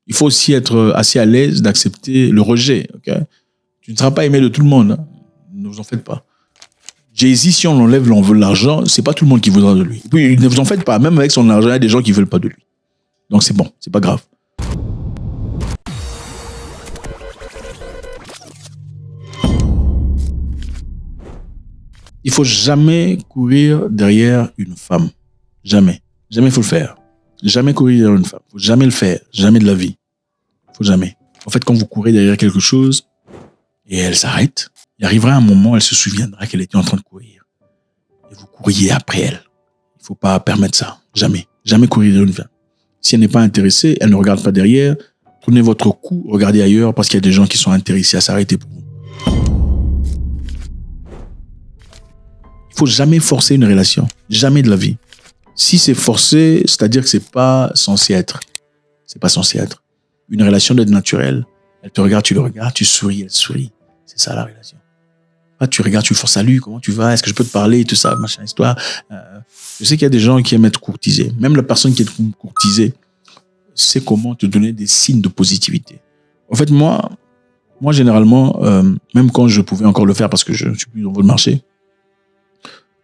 Il faut aussi être assez à l'aise d'accepter le rejet. Okay? Tu ne seras pas aimé de tout le monde. Hein. Ne vous en faites pas. Jay-Z, si on enlève l'argent, c'est pas tout le monde qui voudra de lui. Et puis, ne vous en faites pas. Même avec son argent, il y a des gens qui veulent pas de lui. Donc c'est bon, c'est pas grave. Il faut jamais courir derrière une femme. Jamais. Jamais il faut le faire. Jamais courir derrière une femme. Il faut jamais le faire. Jamais de la vie. Il faut jamais. En fait, quand vous courez derrière quelque chose et elle s'arrête, il arrivera un moment, elle se souviendra qu'elle était en train de courir. Et vous courriez après elle. Il ne faut pas permettre ça. Jamais. Jamais courir derrière une femme. Si elle n'est pas intéressée, elle ne regarde pas derrière. Tournez votre cou, regardez ailleurs parce qu'il y a des gens qui sont intéressés à s'arrêter pour vous. Il faut jamais forcer une relation. Jamais de la vie. Si c'est forcé, c'est-à-dire que c'est pas censé être. C'est pas censé être. Une relation doit être naturelle. Elle te regarde, tu le regardes, tu souris, elle sourit. C'est ça la relation. Pas tu regardes, tu le fais salut, comment tu vas, est-ce que je peux te parler, tout ça, machin, histoire. Je sais qu'il y a des gens qui aiment être courtisés. Même la personne qui est courtisée sait comment te donner des signes de positivité. En fait, moi généralement, même quand je pouvais encore le faire parce que je ne suis plus dans le marché,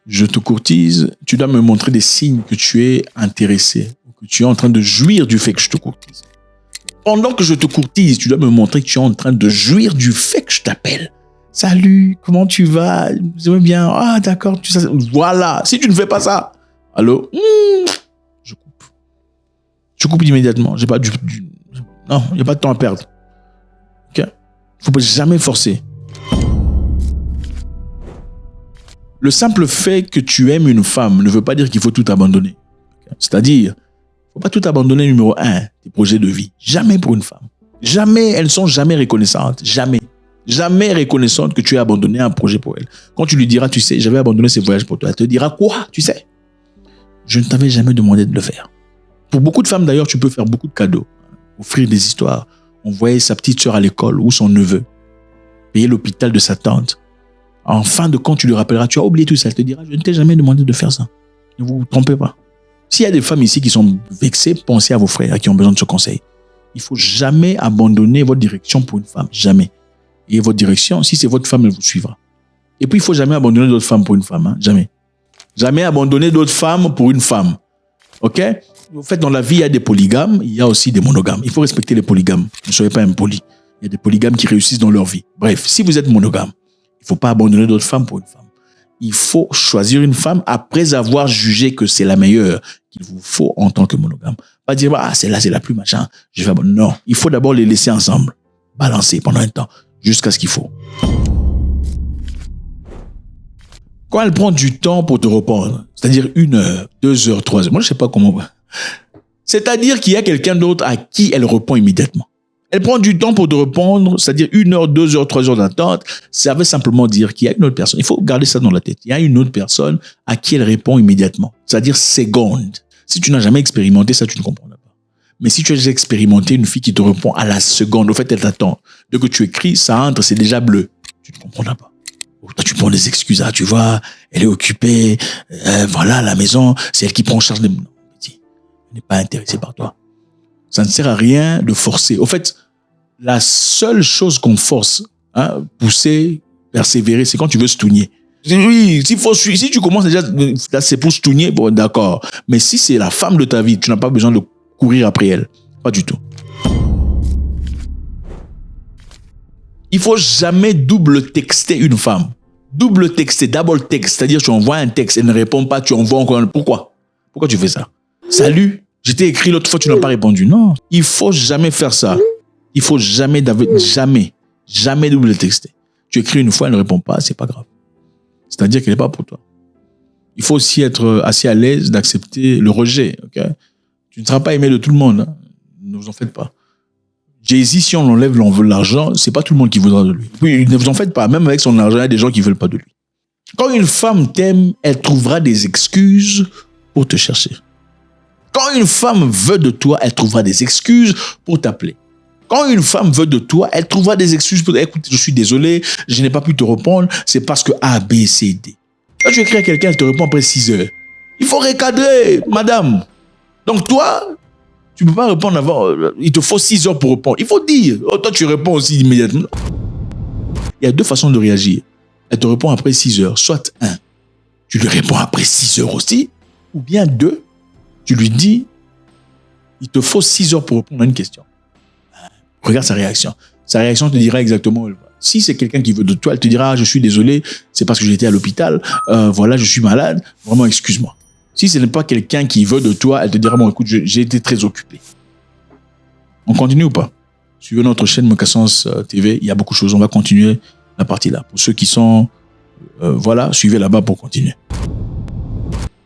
je te courtise, tu dois me montrer des signes que tu es intéressé, que tu es en train de jouir du fait que je te courtise. Pendant que je te courtise, tu dois me montrer que tu es en train de jouir du fait que je t'appelle. Salut, comment tu vas? Je vais bien. Ah, d'accord. Voilà. Si tu ne fais pas ça, allô? Je coupe. Je coupe immédiatement. J'ai pas non, il n'y a pas de temps à perdre. Ok? Il ne faut jamais forcer. Le simple fait que tu aimes une femme ne veut pas dire qu'il faut tout abandonner. C'est-à-dire, il ne faut pas tout abandonner, numéro 1, tes projets de vie. Jamais pour une femme. Jamais, elles ne sont jamais reconnaissantes. Jamais. Jamais reconnaissante que tu aies abandonné un projet pour elle. Quand tu lui diras, tu sais, j'avais abandonné ce voyage pour toi, elle te dira quoi, tu sais? Je ne t'avais jamais demandé de le faire. Pour beaucoup de femmes, d'ailleurs, tu peux faire beaucoup de cadeaux. Offrir des histoires. Envoyer sa petite sœur à l'école ou son neveu. Payer l'hôpital de sa tante. En fin de compte, tu lui rappelleras, tu as oublié tout ça. Elle te dira, je ne t'ai jamais demandé de faire ça. Ne vous trompez pas. S'il y a des femmes ici qui sont vexées, pensez à vos frères qui ont besoin de ce conseil. Il ne faut jamais abandonner votre direction pour une femme. Jamais. Et votre direction, si c'est votre femme, elle vous suivra. Et puis, il ne faut jamais abandonner d'autres femmes pour une femme. Hein? Jamais. Jamais abandonner d'autres femmes pour une femme. OK? En fait, dans la vie, il y a des polygames, il y a aussi des monogames. Il faut respecter les polygames. Ne soyez pas impoli. Il y a des polygames qui réussissent dans leur vie. Bref, si vous êtes monogame, il ne faut pas abandonner d'autres femmes pour une femme. Il faut choisir une femme après avoir jugé que c'est la meilleure qu'il vous faut en tant que monogame. Pas dire, ah, celle-là, c'est la plus machin. Je vais abandonner. Non, il faut d'abord les laisser ensemble. Balancer pendant un temps. Jusqu'à ce qu'il faut. Quand elle prend du temps pour te répondre, c'est-à-dire 1 heure, 2 heures, 3 heures, moi je ne sais pas comment. C'est-à-dire qu'il y a quelqu'un d'autre à qui elle répond immédiatement. Elle prend du temps pour te répondre, c'est-à-dire 1 heure, 2 heures, 3 heures d'attente. Ça veut simplement dire qu'il y a une autre personne. Il faut garder ça dans la tête. Il y a une autre personne à qui elle répond immédiatement. C'est-à-dire seconde. Si tu n'as jamais expérimenté ça, tu ne comprends pas. Mais si tu as expérimenté une fille qui te répond à la seconde, au fait, elle t'attend. Dès que tu écris, ça entre, c'est déjà bleu. Tu ne comprends pas. Toi, tu prends des excuses. Ah, tu vois, elle est occupée. Voilà, la maison, c'est elle qui prend en charge des... Non, petit, elle n'est pas intéressée par toi. Ça ne sert à rien de forcer. Au fait, la seule chose qu'on force, hein, pousser, persévérer, c'est quand tu veux stougner. Oui, si tu commences déjà, là, c'est pour stougner, bon, d'accord. Mais si c'est la femme de ta vie, tu n'as pas besoin de courir après elle. Pas du tout. Il faut jamais double texter une femme. Double texter, double text, c'est-à-dire tu envoies un texte, elle ne répond pas, tu envoies encore un... Pourquoi tu fais ça? Salut, je t'ai écrit l'autre fois, tu n'as pas répondu. Non, il faut jamais faire ça. Il faut jamais double texter. Tu écris une fois, elle ne répond pas, c'est pas grave. C'est-à-dire qu'elle n'est pas pour toi. Il faut aussi être assez à l'aise d'accepter le rejet. Okay? Tu ne seras pas aimé de tout le monde. Hein. Ne vous en faites pas. Jay-Z, si on enlève l'argent, c'est pas tout le monde qui voudra de lui. Oui, ne vous en faites pas. Même avec son argent, il y a des gens qui veulent pas de lui. Quand une femme t'aime, elle trouvera des excuses pour te chercher. Quand une femme veut de toi, elle trouvera des excuses pour t'appeler. Quand une femme veut de toi, elle trouvera des excuses pour dire, écoute, je suis désolé, je n'ai pas pu te répondre, c'est parce que A, B, C, D. quand tu écris à quelqu'un, elle te répond après 6 heures. Il faut recadrer, madame. Donc toi, il faut jamais double texter une femme. Double texter, d'abord le texte, c'est-à-dire tu envoies un texte et elle ne répond pas, c'est pas grave. Tu ne peux pas répondre avant. Il te faut 6 heures pour répondre. Il faut dire. Oh, toi, tu réponds aussi immédiatement. Il y a 2 façons de réagir. Elle te répond après 6 heures. Soit 1, tu lui réponds après 6 heures aussi. Ou bien 2, tu lui dis, il te faut 6 heures pour répondre à une question. Regarde sa réaction. Sa réaction te dira exactement où elle va. Si c'est quelqu'un qui veut de toi, elle te dira, je suis désolé, c'est parce que j'étais à l'hôpital, voilà, je suis malade, vraiment, excuse-moi. Si ce n'est pas quelqu'un qui veut de toi, elle te dira, bon, écoute, j'ai été très occupé. On continue ou pas? Suivez notre chaîne Mocassens TV, il y a beaucoup de choses, on va continuer la partie là. Pour ceux qui sont, voilà, suivez là-bas pour continuer.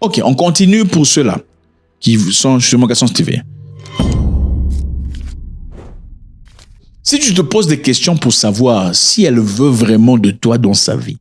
Ok, on continue pour ceux-là qui sont sur Mocassens TV. Si tu te poses des questions pour savoir si elle veut vraiment de toi dans sa vie,